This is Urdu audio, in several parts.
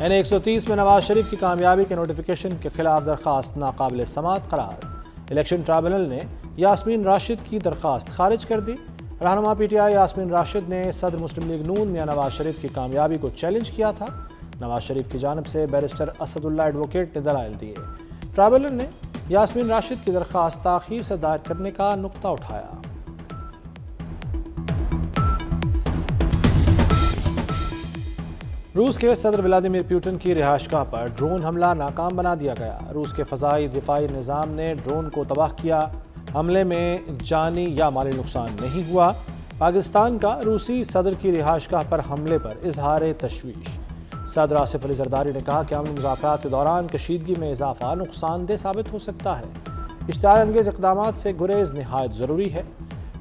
N130 میں نواز شریف کی کامیابی کے نوٹیفیکیشن کے خلاف درخواست ناقابل سماعت قرار۔ الیکشن ٹرائبونل نے یاسمین راشد کی درخواست خارج کر دی۔ رہنما P T I Yasmin Rashid نے صدر مسلم لیگ نون میاں نواز شریف کی کامیابی کو چیلنج کیا تھا۔ نواز شریف کی جانب سے بیرسٹر اسد اللہ ایڈوکیٹ نے دلائل دیے۔ ٹرائبونل نے یاسمین راشد کی درخواست تاخیر سے دائر کرنے کا نقطہ اٹھایا۔ روس کے صدر ولادیمیر پوٹن کی رہائش گاہ پر ڈرون حملہ ناکام بنا دیا گیا۔ روس کے فضائی دفاعی نظام نے ڈرون کو تباہ کیا۔ حملے میں جانی یا مالی نقصان نہیں ہوا۔ پاکستان کا روسی صدر کی رہائش گاہ پر حملے پر اظہار تشویش۔ صدر آصف علی زرداری نے کہا کہ امن مذاکرات کے دوران کشیدگی میں اضافہ نقصان دہ ثابت ہو سکتا ہے۔ اشتعال انگیز اقدامات سے گریز نہایت ضروری ہے۔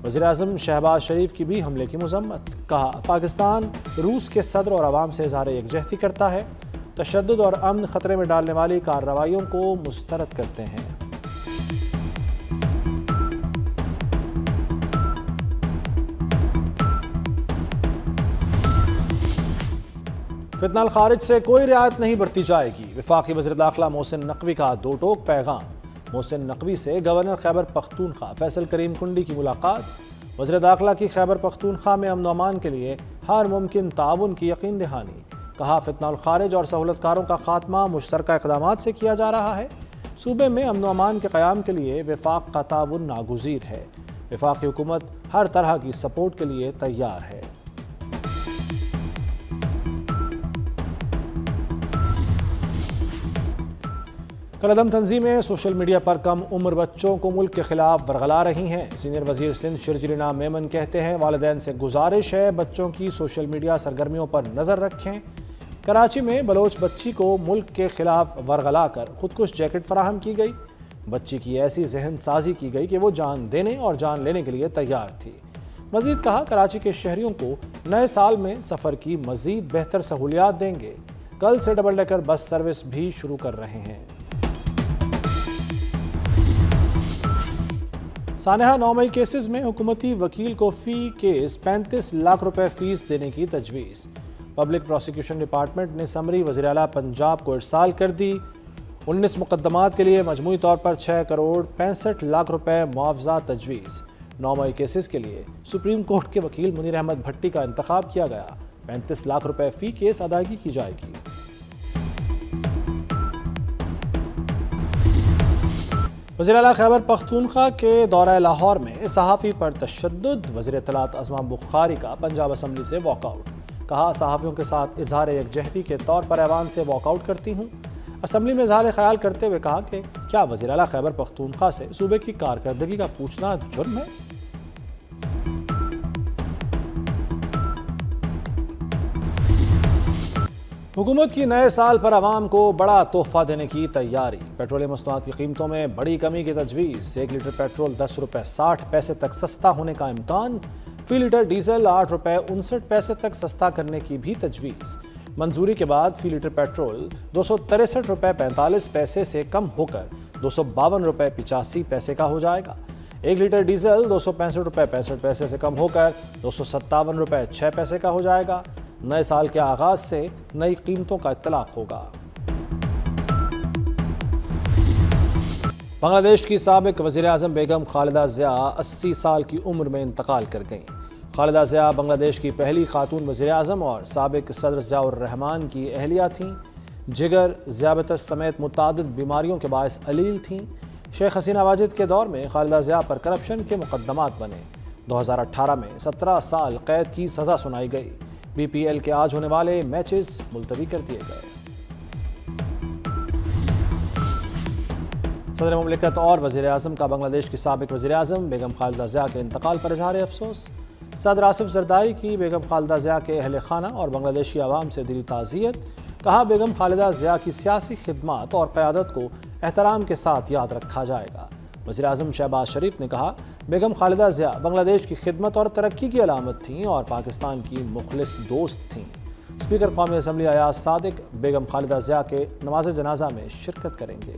وزیراعظم شہباز شریف کی بھی حملے کی مذمت۔ کہا پاکستان روس کے صدر اور عوام سے اظہار یکجہتی کرتا ہے، تشدد اور امن خطرے میں ڈالنے والی کارروائیوں کو مسترد کرتے ہیں۔ فتنہ الخارج سے کوئی رعایت نہیں برتی جائے گی۔ وفاقی وزیر داخلہ محسن نقوی کا دو ٹوک پیغام۔ محسن نقوی سے گورنر خیبر پختونخوا فیصل کریم کنڈی کی ملاقات۔ وزیر داخلہ کی خیبر پختونخوا میں امن و امان کے لیے ہر ممکن تعاون کی یقین دہانی۔ کہا فتنہ الخارج اور سہولت کاروں کا خاتمہ مشترکہ اقدامات سے کیا جا رہا ہے۔ صوبے میں امن و امان کے قیام کے لیے وفاق کا تعاون ناگزیر ہے۔ وفاقی حکومت ہر طرح کی سپورٹ کے لیے تیار ہے۔ کالعدم تنظیمیں سوشل میڈیا پر کم عمر بچوں کو ملک کے خلاف ورغلا رہی ہیں۔ سینئر وزیر سندھ شرجیل نام میمن کہتے ہیں والدین سے گزارش ہے بچوں کی سوشل میڈیا سرگرمیوں پر نظر رکھیں۔ کراچی میں بلوچ بچی کو ملک کے خلاف ورغلا کر خودکش جیکٹ فراہم کی گئی۔ بچی کی ایسی ذہن سازی کی گئی کہ وہ جان دینے اور جان لینے کے لیے تیار تھی۔ مزید کہا کراچی کے شہریوں کو نئے سال میں سفر کی مزید بہتر سہولیات دیں گے۔ کل سے ڈبل ڈیکر بس سروس بھی شروع کر رہے ہیں۔ سانحہ 9 مئی کیسز میں حکومتی وکیل کو فی کیس 35 لاکھ روپے فیس دینے کی تجویز۔ پبلک پروسیکیوشن ڈپارٹمنٹ نے سمری وزیر اعلیٰ پنجاب کو ارسال کر دی۔ 19 مقدمات کے لیے مجموعی طور پر 6 کروڑ 65 لاکھ روپے معاوضہ تجویز۔ 9 مئی کیسز کے لیے سپریم کورٹ کے وکیل منیر احمد بھٹی کا انتخاب کیا گیا۔ 35 لاکھ روپے فی کیس ادائیگی کی جائے گی۔ وزیر اعلیٰ خیبر پختونخوا کے دورہ لاہور میں صحافی پر تشدد۔ وزیر اطلاعات عظمہ بخاری کا پنجاب اسمبلی سے واک آؤٹ۔ کہا صحافیوں کے ساتھ اظہار یکجہتی کے طور پر ایوان سے واک آؤٹ کرتی ہوں۔ اسمبلی میں اظہار خیال کرتے ہوئے کہا کہ کیا وزیر اعلیٰ خیبر پختونخوا سے صوبے کی کارکردگی کا پوچھنا جرم ہے؟ حکومت کی نئے سال پر عوام کو بڑا تحفہ دینے کی تیاری۔ پیٹرولیم مصنوعات کی قیمتوں میں بڑی کمی کی تجویز۔ 1 لیٹر پیٹرول 10 روپے 60 پیسے تک سستا ہونے کا امکان۔ فی لیٹر ڈیزل 8 روپے 59 پیسے تک سستا کرنے کی بھی تجویز۔ منظوری کے بعد فی لیٹر پیٹرول 263 روپے 45 پیسے سے کم ہو کر 252 روپے 85 پیسے کا ہو جائے گا۔ 1 لیٹر ڈیزل 265 روپے 65 پیسے سے کم ہو کر 257 روپے 6 پیسے کا ہو جائے گا۔ نئے سال کے آغاز سے نئی قیمتوں کا اطلاق ہوگا۔ بنگلہ دیش کی سابق وزیر اعظم بیگم خالدہ ضیاء 80 سال کی عمر میں انتقال کر گئیں۔ خالدہ ضیاء بنگلہ دیش کی پہلی خاتون وزیر اعظم اور سابق صدر ضیاء الرحمن کی اہلیہ تھیں۔ جگر، ذیابیطس سمیت متعدد بیماریوں کے باعث علیل تھیں۔ شیخ حسینہ واجد کے دور میں خالدہ ضیاء پر کرپشن کے مقدمات بنے۔ 2018 میں 17 سال قید کی سزا سنائی گئی۔ بی پی ایل کے آج ہونے والے میچز ملتوی کر دیے گئے۔ صدر مملکت اور وزیر اعظم کا بنگلہ دیش کی سابق وزیر اعظم بیگم خالدہ ضیاء کے انتقال پر اظہار افسوس۔ صدر آصف زرداری کی بیگم خالدہ ضیاء کے اہل خانہ اور بنگلہ دیشی عوام سے دلی تعزیت۔ کہا بیگم خالدہ ضیاء کی سیاسی خدمات اور قیادت کو احترام کے ساتھ یاد رکھا جائے گا۔ وزیر اعظم شہباز شریف نے کہا بیگم خالدہ ضیاء بنگلہ دیش کی خدمت اور ترقی کی علامت تھیں اور پاکستان کی مخلص دوست تھیں۔ اسپیکر قومی اسمبلی ایاز صادق بیگم خالدہ ضیاء کے نماز جنازہ میں شرکت کریں گے۔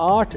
8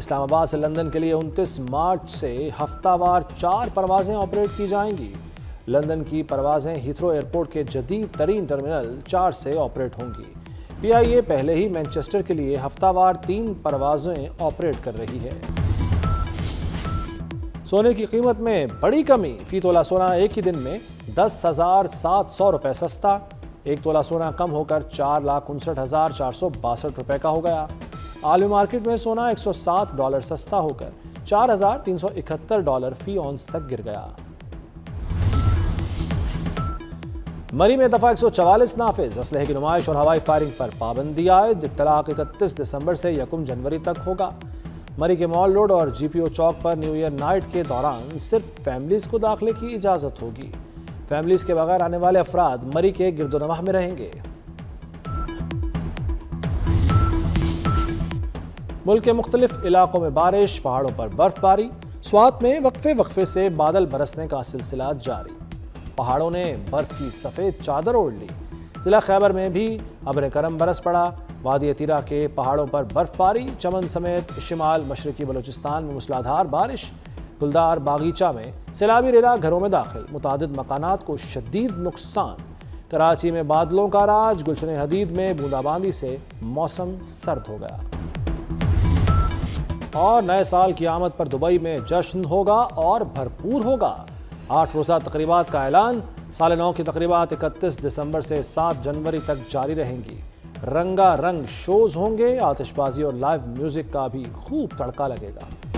اسلام آباد سے لندن کے لیے 29 مارچ سے ہفتہ وار 4 پروازیں آپریٹ کی جائیں گی۔ لندن کی پروازیں ہیتھرو ایئرپورٹ کے جدید ترین ٹرمینل 4 سے آپریٹ ہوں گی۔ پی آئی اے پہلے ہی مینچسٹر کے لیے ہفتہ وار 3 پروازیں آپریٹ کر رہی ہے۔ سونے کی قیمت میں بڑی کمی، فی تولہ سونا ایک ہی دن میں 10,700 روپے سستا، ایک تولہ سونا کم ہو کر 4,59,462 روپے کا ہو گیا۔ عالمی مارکیٹ میں سونا $107 سستا ہو کر $4,371 فی اونس تک گر گیا۔ مری میں دفعہ 144 نافذ، اسلحے کی نمائش اور ہوائی فائرنگ پر پابندی عائد، اطلاق 31 دسمبر سے 1 جنوری تک ہوگا۔ مری کے مال روڈ اور جی پی او چوک پر نیو ایئر نائٹ کے دوران صرف فیملیز کو داخلے کی اجازت ہوگی۔ فیملیز کے بغیر آنے والے افراد مری کے گرد و نواح میں رہیں گے۔ ملک کے مختلف علاقوں میں بارش، پہاڑوں پر برف باری، سوات میں وقفے سے بادل برسنے کا سلسلہ جاری، پہاڑوں نے برف کی سفید چادر اوڑھ لی۔ ضلع خیبر میں بھی ابر کرم برس پڑا، وادی تیرا کے پہاڑوں پر برف باری، چمن سمیت شمال مشرقی بلوچستان میں موسلادھار بارش، گلدار باغیچہ میں سیلابی ریلا گھروں میں داخل، متعدد مکانات کو شدید نقصان۔ کراچی میں بادلوں کا راج، گلشن حدید میں بوندا باندی سے موسم سرد ہو گیا۔ اور نئے سال کی آمد پر دبئی میں جشن ہوگا اور بھرپور ہوگا۔ 8 روزہ تقریبات کا اعلان، سال نو کی تقریبات 31 دسمبر سے 7 جنوری تک جاری رہیں گی۔ رنگا رنگ شوز ہوں گے، آتش بازی اور لائیو میوزک کا بھی خوب تڑکا لگے گا۔